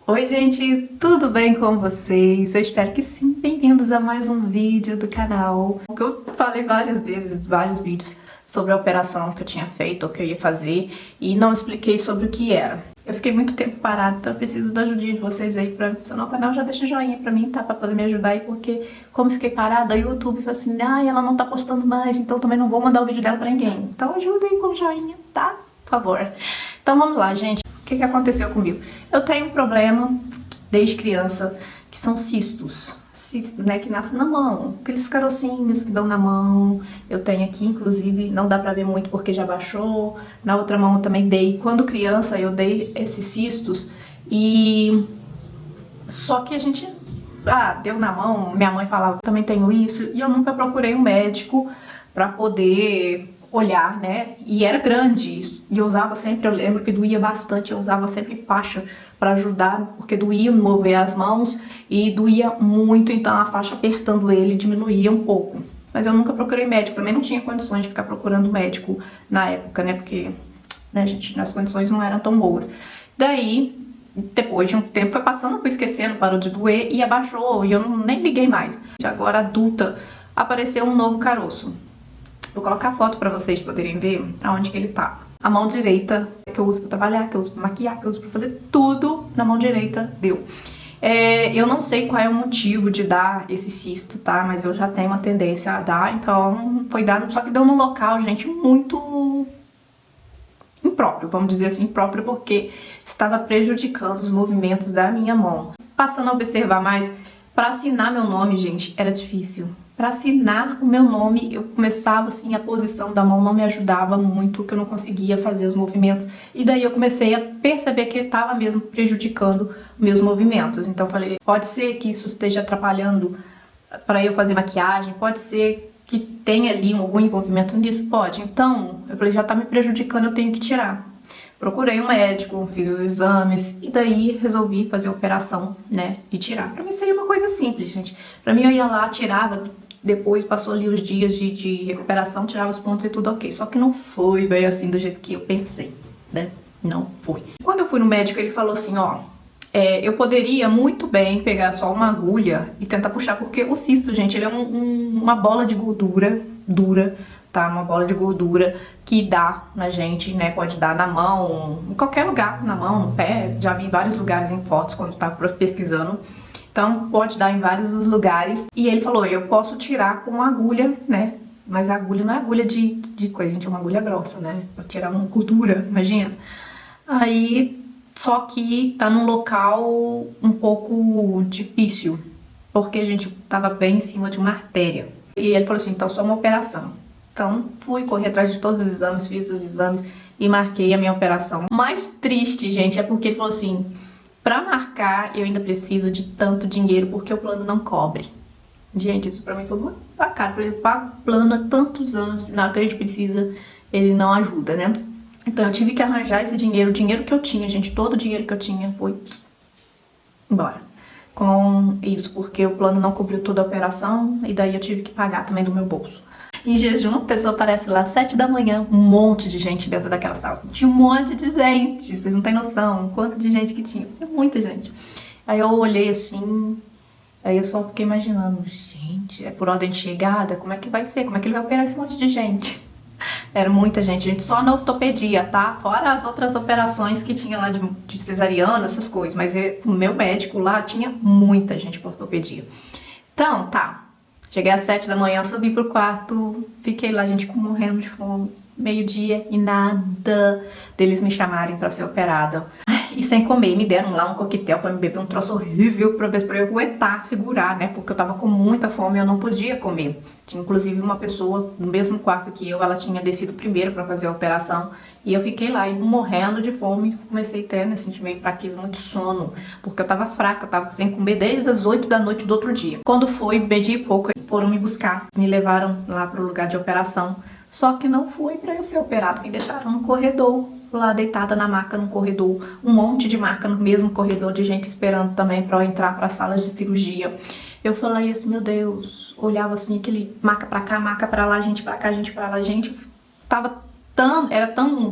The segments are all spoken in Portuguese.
Oi gente, tudo bem com vocês? Eu espero que sim. Bem-vindos a mais um vídeo do canal. Eu falei várias vezes, vários vídeos sobre a operação que eu tinha feito, ou que eu ia fazer, e não expliquei sobre o que era. Eu fiquei muito tempo parada, então eu preciso da ajuda de vocês aí pra funcionar o canal. Já deixa joinha pra mim, tá? Pra poder me ajudar aí, porque como eu fiquei parada, o YouTube falou assim, ela não tá postando mais, então também não vou mandar o vídeo dela pra ninguém. Então ajuda aí com o joinha, tá? Por favor. Então vamos lá, gente. O que aconteceu comigo? Eu tenho um problema desde criança, que são cistos, né, que nascem na mão, aqueles carocinhos que dão na mão. Eu tenho aqui, inclusive, não dá pra ver muito porque já baixou. Na outra mão eu também dei. Quando criança eu dei esses cistos e só que a gente deu na mão, minha mãe falava, também tenho isso, e eu nunca procurei um médico pra poder olhar, né? E era grande, e eu usava sempre, eu lembro que doía bastante, eu usava sempre faixa pra ajudar, porque doía mover as mãos e doía muito, então a faixa apertando ele diminuía um pouco. Mas eu nunca procurei médico, também não tinha condições de ficar procurando médico na época, né? Porque, né, gente, as condições não eram tão boas. Daí, depois de um tempo foi passando, fui esquecendo, parou de doer e abaixou, e eu nem liguei mais. Agora, adulta, apareceu um novo caroço. Vou colocar a foto pra vocês poderem ver aonde que ele tá. A mão direita, que eu uso pra trabalhar, que eu uso pra maquiar, que eu uso pra fazer tudo, na mão direita deu. Eu não sei qual é o motivo de dar esse cisto, tá? Mas eu já tenho uma tendência a dar, então foi dado, só que deu num local, gente, muito impróprio, vamos dizer assim, impróprio, porque estava prejudicando os movimentos da minha mão. Passando a observar mais, para assinar meu nome, gente, era difícil. Para assinar o meu nome, eu começava assim, a posição da mão não me ajudava muito, que eu não conseguia fazer os movimentos. E daí eu comecei a perceber que estava mesmo prejudicando meus movimentos. Então eu falei, pode ser que isso esteja atrapalhando para eu fazer maquiagem, pode ser que tenha ali algum envolvimento nisso, pode. Então, eu falei, já tá me prejudicando, eu tenho que tirar. Procurei um médico, fiz os exames e daí resolvi fazer a operação, né, e tirar. Pra mim seria uma coisa simples, gente. Pra mim eu ia lá, tirava, depois passou ali os dias de recuperação, tirava os pontos e tudo ok. Só que não foi bem assim do jeito que eu pensei, né? Não foi. Quando eu fui no médico, ele falou assim, ó, eu poderia muito bem pegar só uma agulha e tentar puxar, porque o cisto, gente, ele é uma bola de gordura dura, tá? Uma bola de gordura que dá na gente, né? Pode dar na mão, em qualquer lugar, na mão, no pé. Já vi em vários lugares em fotos quando tava pesquisando. Então, pode dar em vários lugares. E ele falou, eu posso tirar com uma agulha, né? Mas a agulha não é agulha de coisa, gente, é uma agulha grossa, né? Pra tirar uma gordura, imagina. Aí, só que tá num local um pouco difícil, porque a gente tava bem em cima de uma artéria. E ele falou assim, então só uma operação. Então, fui correr atrás de todos os exames, fiz os exames e marquei a minha operação. O mais triste, gente, é porque ele falou assim, pra marcar eu ainda preciso de tanto dinheiro porque o plano não cobre. Gente, isso pra mim foi muito bacana, porque eu pago plano há tantos anos, na hora que a gente precisa, ele não ajuda, né? Então eu tive que arranjar esse dinheiro, o dinheiro que eu tinha, gente, todo o dinheiro que eu tinha foi embora com isso, porque o plano não cobriu toda a operação e daí eu tive que pagar também do meu bolso. Em jejum, a pessoa aparece lá às 7 da manhã, um monte de gente dentro daquela sala. Tinha um monte de gente, vocês não têm noção quanto de gente que tinha. Tinha muita gente. Aí eu olhei assim, aí eu só fiquei imaginando, gente, é por ordem de chegada? Como é que vai ser? Como é que ele vai operar esse monte de gente? Era muita gente, só na ortopedia, tá? Fora as outras operações que tinha lá de cesariana, essas coisas. Mas o meu médico lá tinha muita gente pra ortopedia. Então, tá. Cheguei às 7 da manhã, subi pro quarto, fiquei lá, gente, morrendo de fome. Meio-dia e nada deles me chamarem pra ser operada. E sem comer, me deram lá um coquetel pra me beber, um troço horrível pra ver, pra eu aguentar, segurar, né? Porque eu tava com muita fome e eu não podia comer. Tinha inclusive uma pessoa no mesmo quarto que eu, ela tinha descido primeiro pra fazer a operação. E eu fiquei lá, morrendo de fome, comecei a ter, né, sentir meio fraqueza, muito sono. Porque eu tava fraca, eu tava sem comer desde as 8 da noite do outro dia. Quando foi, meio-dia e pouco, foram me buscar. Me levaram lá pro lugar de operação. Só que não foi pra eu ser operada, me deixaram no corredor, lá deitada na maca no corredor, um monte de maca no mesmo corredor, de gente esperando também pra eu entrar pra sala de cirurgia. Eu falei assim, meu Deus, olhava assim, aquele maca pra cá, maca pra lá, gente pra cá, gente pra lá, gente, tava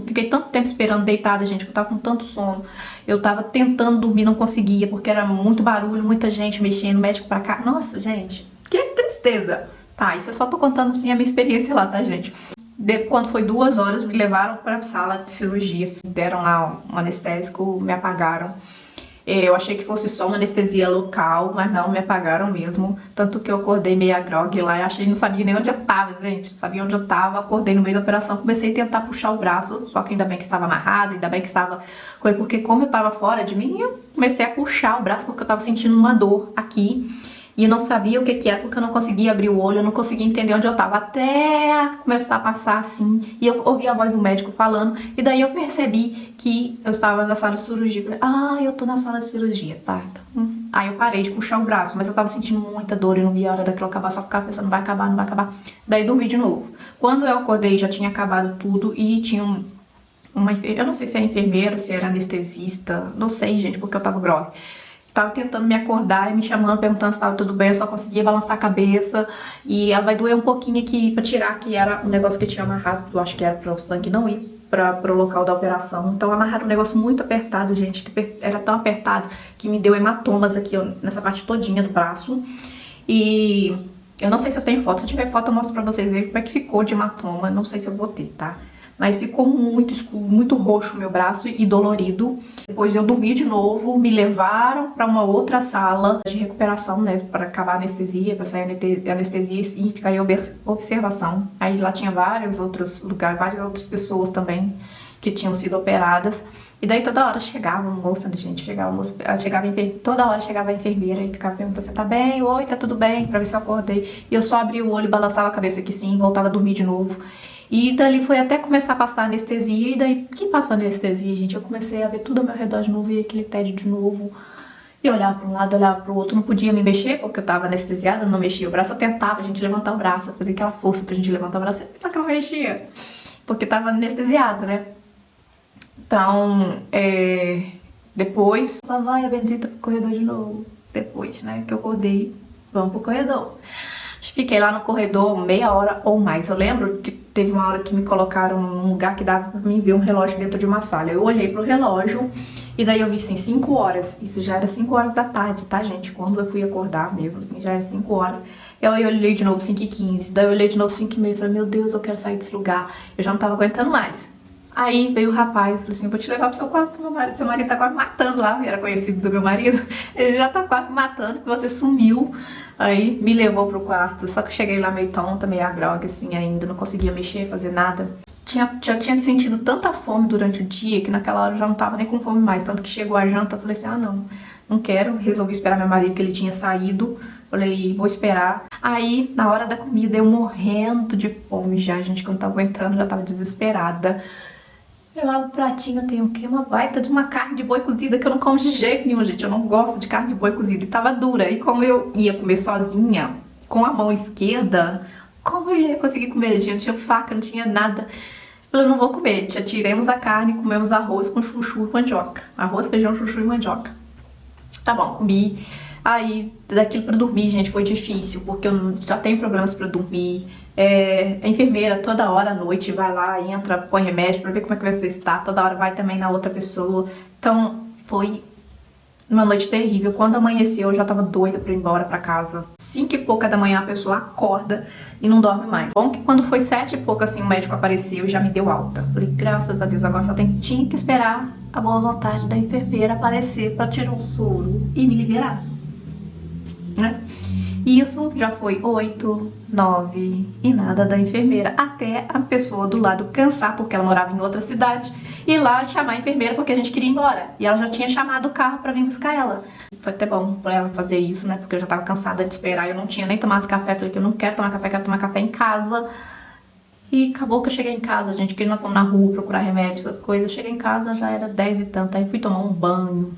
fiquei tanto tempo esperando deitada, gente, que eu tava com tanto sono. Eu tava tentando dormir, não conseguia, porque era muito barulho, muita gente mexendo, médico pra cá. Nossa, gente, que tristeza. Tá, isso eu só tô contando assim a minha experiência lá, tá, gente? Quando foi 2 horas, me levaram pra sala de cirurgia, deram lá um anestésico, me apagaram. Eu achei que fosse só uma anestesia local, mas não, me apagaram mesmo. Tanto que eu acordei meio grog lá, eu achei, não sabia nem onde eu tava, gente. Não sabia onde eu tava, acordei no meio da operação, comecei a tentar puxar o braço, só que ainda bem que estava amarrado, ainda bem que estava... Porque como eu tava fora de mim, eu comecei a puxar o braço porque eu tava sentindo uma dor aqui. E não sabia o que era, porque eu não conseguia abrir o olho, eu não conseguia entender onde eu tava, até começar a passar assim. E eu ouvi a voz do médico falando, e daí eu percebi que eu estava na sala de cirurgia. Falei, eu tô na sala de cirurgia, tá. Aí eu parei de puxar o braço, mas eu tava sentindo muita dor e não via a hora daquilo acabar, só ficava pensando, não vai acabar, não vai acabar. Daí dormi de novo. Quando eu acordei, já tinha acabado tudo e tinha eu não sei se era enfermeira, se era anestesista, não sei, gente, porque eu tava grog. Tava tentando me acordar e me chamando, perguntando se tava tudo bem, eu só conseguia balançar a cabeça. E ela vai doer um pouquinho aqui pra tirar, que era um negócio que tinha amarrado, eu acho que era para o sangue não ir pro local da operação. Então amarraram um negócio muito apertado, gente, era tão apertado que me deu hematomas aqui, ó, nessa parte todinha do braço. E eu não sei se eu tenho foto, se eu tiver foto eu mostro pra vocês verem como é que ficou de hematoma, não sei se eu vou ter, tá? Mas ficou muito escuro, muito roxo o meu braço e dolorido. Depois eu dormi de novo, me levaram para uma outra sala de recuperação, né, para acabar a anestesia, para sair a anestesia e ficar em observação. Aí lá tinha vários outros lugares, várias outras pessoas também que tinham sido operadas. E daí toda hora chegava uma moça, gente, toda hora chegava a enfermeira e ficava perguntando, você tá bem? Oi, tá tudo bem? Pra ver se eu acordei. E eu só abria o olho, balançava a cabeça que sim, voltava a dormir de novo. E dali foi até começar a passar anestesia, e daí, que passou anestesia, gente? Eu comecei a ver tudo ao meu redor de novo, e aquele tédio de novo. E olhava para um lado, olhava para o outro, não podia me mexer, porque eu tava anestesiada, não mexia o braço. Eu tentava, a gente, levantar o braço, fazer aquela força pra gente levantar o braço, só que eu não mexia, porque tava anestesiada, né? Então, depois, lá vai a bendita pro corredor de novo. Depois, né, que eu acordei, vamos pro corredor. Fiquei lá no corredor meia hora ou mais. Eu lembro que teve uma hora que me colocaram num lugar que dava pra mim ver um relógio dentro de uma sala. Eu olhei pro relógio e daí eu vi assim, 5 horas. Isso já era 5 horas da tarde, tá, gente? Quando eu fui acordar mesmo, assim, já era 5 horas. Eu olhei de novo 5h15, daí eu olhei de novo 5h30 e falei, meu Deus, eu quero sair desse lugar. Eu já não tava aguentando mais. Aí veio o rapaz, falou assim, vou te levar pro seu quarto, pro meu marido. Seu marido tá quase matando lá, era conhecido do meu marido. Ele já tá quase matando, que você sumiu. Aí me levou pro quarto, só que eu cheguei lá meio tonta, meio grog, assim, ainda não conseguia mexer, fazer nada. Já tinha sentido tanta fome durante o dia, que naquela hora eu já não tava nem com fome mais. Tanto que chegou a janta, eu falei assim, não quero. Resolvi esperar meu marido, que ele tinha saído. Falei, vou esperar. Aí, na hora da comida, eu morrendo de fome já, gente, que eu não tava aguentando, já tava desesperada. Eu abro o pratinho, tem o quê? Uma baita de uma carne de boi cozida que eu não como de jeito nenhum, gente. Eu não gosto de carne de boi cozida. E tava dura. E como eu ia comer sozinha, com a mão esquerda, como eu ia conseguir comer? Gente, não tinha faca, não tinha nada. Eu falei, não vou comer. Já tiramos a carne, comemos arroz com chuchu e mandioca. Arroz, feijão, chuchu e mandioca. Tá bom, comi. Aí, daquilo pra dormir, gente, foi difícil, porque eu já tenho problemas pra dormir. A enfermeira toda hora à noite vai lá, entra, põe remédio pra ver como é que você está. Toda hora vai também na outra pessoa. Então, foi uma noite terrível. Quando amanheceu, eu já tava doida pra ir embora pra casa. 5 e pouca da manhã a pessoa acorda e não dorme mais. Bom que quando foi 7 e pouco, assim, o médico apareceu e já me deu alta. Falei, graças a Deus, agora tinha que esperar a boa vontade da enfermeira aparecer pra tirar o soro e me liberar, né? Isso já foi 8, 9 e nada da enfermeira, até a pessoa do lado cansar, porque ela morava em outra cidade, e ir lá chamar a enfermeira porque a gente queria ir embora. E ela já tinha chamado o carro pra vir buscar ela. Foi até bom pra ela fazer isso, né? Porque eu já tava cansada de esperar, eu não tinha nem tomado café. Falei que eu não quero tomar café, quero tomar café em casa. E acabou que eu cheguei em casa, gente, porque nós fomos na rua procurar remédio, essas coisas. Eu cheguei em casa, já era 10 e tanto, aí fui tomar um banho.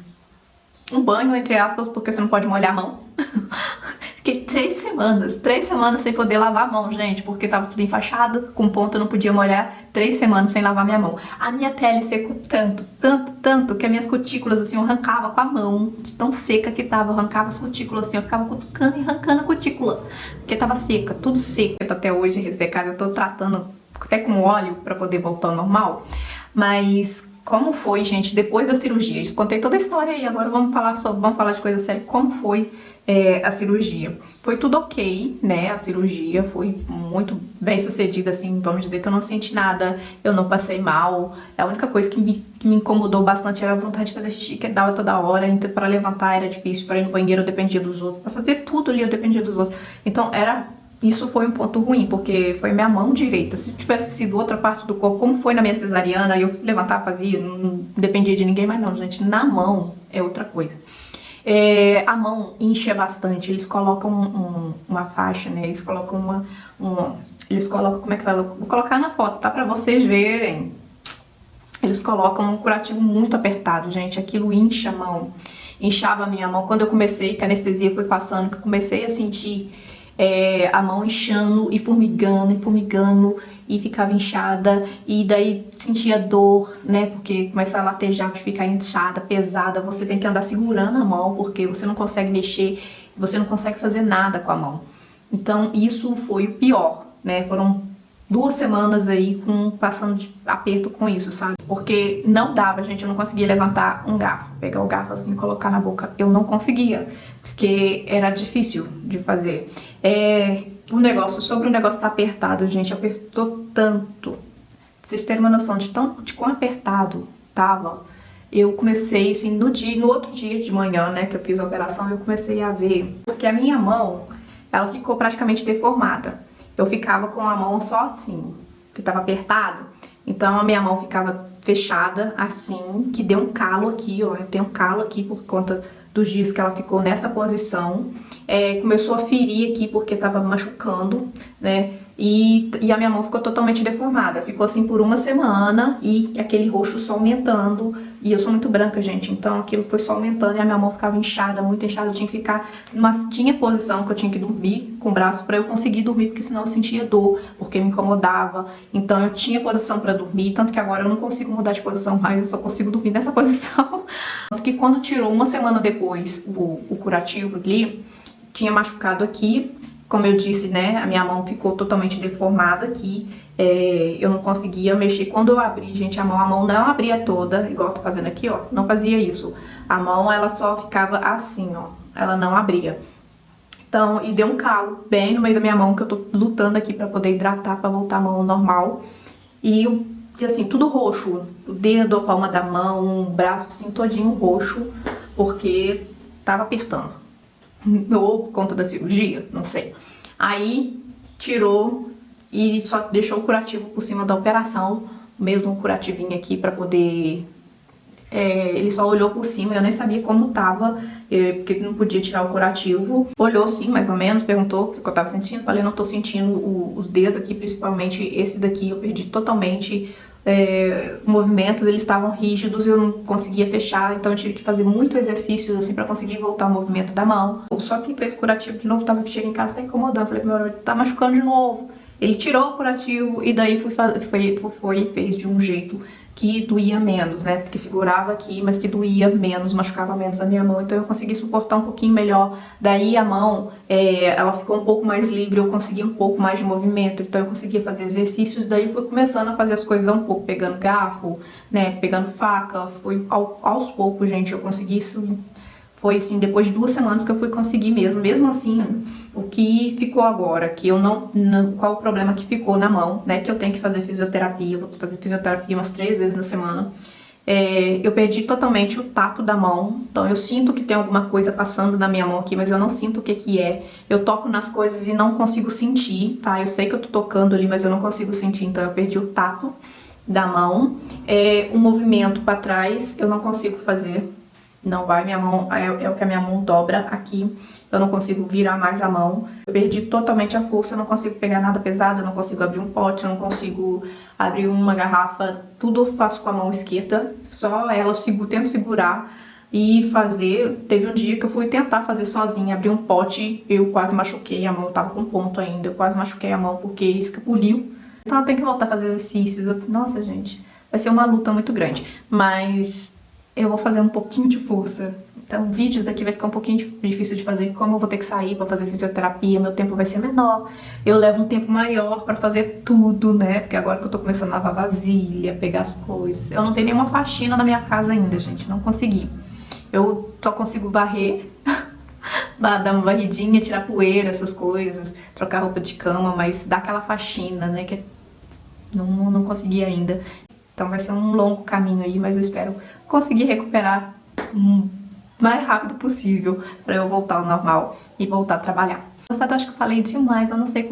Um banho, entre aspas, porque você não pode molhar a mão. Fiquei 3 semanas sem poder lavar a mão, gente, porque tava tudo enfaixado, com ponta, eu não podia molhar. 3 semanas sem lavar minha mão. A minha pele secou tanto, que as minhas cutículas, assim, eu arrancava com a mão, de tão seca que tava, eu arrancava as cutículas, assim, eu ficava cutucando e arrancando a cutícula, porque tava seca, tudo seco. Até hoje, ressecada, eu tô tratando até com óleo para poder voltar ao normal. Mas como foi, gente, depois da cirurgia? Eu contei toda a história e agora vamos falar de coisa séria. Como foi a cirurgia? Foi tudo ok, né? A cirurgia foi muito bem sucedida, assim, vamos dizer que eu não senti nada, eu não passei mal. A única coisa que me incomodou bastante era a vontade de fazer xixi, que dava toda hora, então para levantar era difícil, para ir no banheiro eu dependia dos outros, para fazer tudo ali eu dependia dos outros. Então isso foi um ponto ruim, porque foi minha mão direita. Se tivesse sido outra parte do corpo, como foi na minha cesariana, eu levantava, fazia, não dependia de ninguém, mas não, gente, na mão é outra coisa. A mão incha bastante, eles colocam uma faixa, né? Eles colocam eles colocam, como é que fala? Vou colocar na foto, tá? Pra vocês verem. Eles colocam um curativo muito apertado, gente. Aquilo incha a mão, inchava a minha mão. Quando eu comecei, que a anestesia foi passando, que eu comecei a sentir a mão inchando e formigando e ficava inchada, e daí sentia dor, né, porque começa a latejar, de ficar inchada, pesada, você tem que andar segurando a mão, porque você não consegue mexer, você não consegue fazer nada com a mão. Então isso foi o pior, né, foram 2 semanas aí passando de aperto com isso, sabe? Porque não dava, gente, eu não conseguia levantar um garfo, pegar o garfo assim e colocar na boca, eu não conseguia, porque era difícil de fazer. Sobre o negócio tá apertado, gente, apertou tanto. Pra vocês terem uma noção de quão apertado tava, eu comecei, assim, no outro dia de manhã, né, que eu fiz a operação, eu comecei a ver, porque a minha mão, ela ficou praticamente deformada. Eu ficava com a mão só assim, que tava apertado, então a minha mão ficava fechada assim, que deu um calo aqui, ó, eu tenho um calo aqui por conta dos dias que ela ficou nessa posição. Começou a ferir aqui porque tava machucando, né? E a minha mão ficou totalmente deformada. Ficou assim por 1 semana e aquele roxo só aumentando. E eu sou muito branca, gente, então aquilo foi só aumentando e a minha mão ficava inchada, muito inchada. Eu tinha que ficar tinha posição que eu tinha que dormir com o braço pra eu conseguir dormir, porque senão eu sentia dor, porque me incomodava. Então eu tinha posição pra dormir, tanto que agora eu não consigo mudar de posição mais, eu só consigo dormir nessa posição. Tanto que quando tirou 1 semana depois o curativo ali, tinha machucado aqui, como eu disse, né, a minha mão ficou totalmente deformada aqui, eu não conseguia mexer. Quando eu abri, gente, a mão não abria toda, igual eu tô fazendo aqui, ó, não fazia isso. A mão, ela só ficava assim, ó, ela não abria. Então, e deu um calo bem no meio da minha mão, que eu tô lutando aqui pra poder hidratar, pra voltar a mão normal. E assim, tudo roxo, o dedo, a palma da mão, o braço, assim, todinho roxo, porque tava apertando. Ou por conta da cirurgia, não sei. Aí tirou e só deixou o curativo por cima da operação, mesmo um curativinho aqui pra poder... ele só olhou por cima, eu nem sabia como tava, porque não podia tirar o curativo. Olhou sim, mais ou menos, perguntou o que eu tava sentindo. Falei, não tô sentindo os dedos aqui, principalmente esse daqui, eu perdi totalmente. Movimentos, eles estavam rígidos, eu não conseguia fechar, então eu tive que fazer muitos exercícios assim pra conseguir voltar o movimento da mão. Só que fez curativo de novo, tava chegando em casa, tá incomodando, falei, meu, tá machucando de novo. Ele tirou o curativo e daí fez de um jeito que doía menos, né, que segurava aqui, mas que doía menos, machucava menos a minha mão, então eu consegui suportar um pouquinho melhor. Daí a mão, ela ficou um pouco mais livre, eu consegui um pouco mais de movimento, então eu conseguia fazer exercícios. Daí eu fui começando a fazer as coisas um pouco, pegando garfo, né, pegando faca, foi aos poucos, gente, eu consegui isso. Foi assim, depois de 2 semanas que eu fui conseguir mesmo assim, o que ficou agora, que eu qual o problema que ficou na mão, né, que eu tenho que fazer fisioterapia, vou fazer fisioterapia umas 3 vezes na semana. Eu perdi totalmente o tato da mão, então eu sinto que tem alguma coisa passando na minha mão aqui, mas eu não sinto o que que é. Eu toco nas coisas e não consigo sentir, tá? Eu sei que eu tô tocando ali, mas eu não consigo sentir, então eu perdi o tato da mão. O movimento pra trás eu não consigo fazer. Não vai, minha mão, é o que a minha mão dobra aqui, eu não consigo virar mais a mão. Eu perdi totalmente a força, eu não consigo pegar nada pesado, eu não consigo abrir um pote, eu não consigo abrir uma garrafa, tudo eu faço com a mão esquerda, só ela eu tento segurar e fazer. Teve um dia que eu fui tentar fazer sozinha, abrir um pote, eu quase machuquei a mão, eu tava com ponto ainda, eu quase machuquei a mão porque escapuliu. Então eu tenho que voltar a fazer exercícios, nossa gente, vai ser uma luta muito grande, mas... eu vou fazer um pouquinho de força, Então, vídeos aqui vai ficar um pouquinho difícil de fazer, como eu vou ter que sair pra fazer fisioterapia, meu tempo vai ser menor. Eu levo um tempo maior pra fazer tudo, né? Porque agora que eu tô começando a lavar vasilha, pegar as coisas. Eu não tenho nenhuma faxina na minha casa ainda, gente, não consegui. Eu só consigo varrer, dar uma varridinha, tirar poeira, essas coisas, trocar roupa de cama, mas dar aquela faxina, né? Que não consegui ainda. Então vai ser um longo caminho aí, mas eu espero conseguir recuperar o mais rápido possível pra eu voltar ao normal e voltar a trabalhar. Gostado, acho que eu falei demais, eu não sei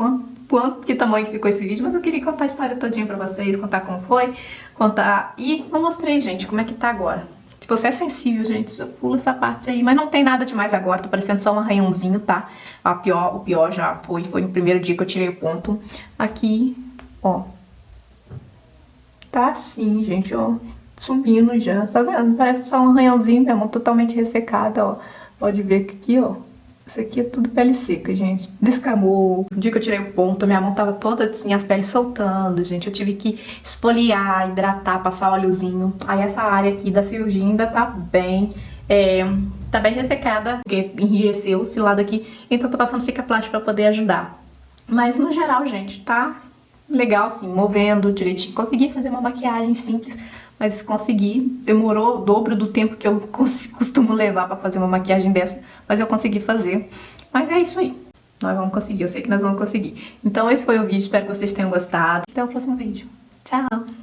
que tamanho que ficou esse vídeo, mas eu queria contar a história todinha pra vocês, contar como foi, contar... E não mostrei, gente, como é que tá agora. Se você é sensível, gente, já pula essa parte aí, mas não tem nada demais agora, tô parecendo só um arranhãozinho, tá? O pior já foi no primeiro dia que eu tirei o ponto. Aqui, ó. Tá assim, gente, ó, sumindo já, tá vendo? Parece só um arranhãozinho, minha mão totalmente ressecada, ó. Pode ver que aqui, ó, isso aqui é tudo pele seca, gente. Descamou. No dia que eu tirei o ponto, minha mão tava toda assim, as peles soltando, gente. Eu tive que esfoliar, hidratar, passar óleozinho. Aí essa área aqui da cirurgia ainda tá bem ressecada, porque enrijeceu esse lado aqui. Então tô passando Cicaplast pra poder ajudar. Mas no geral, gente, tá legal, assim, movendo direitinho. Consegui fazer uma maquiagem simples, mas consegui. Demorou o dobro do tempo que eu costumo levar pra fazer uma maquiagem dessa, mas eu consegui fazer. Mas é isso aí. Nós vamos conseguir, eu sei que nós vamos conseguir. Então esse foi o vídeo, espero que vocês tenham gostado. Até o próximo vídeo. Tchau!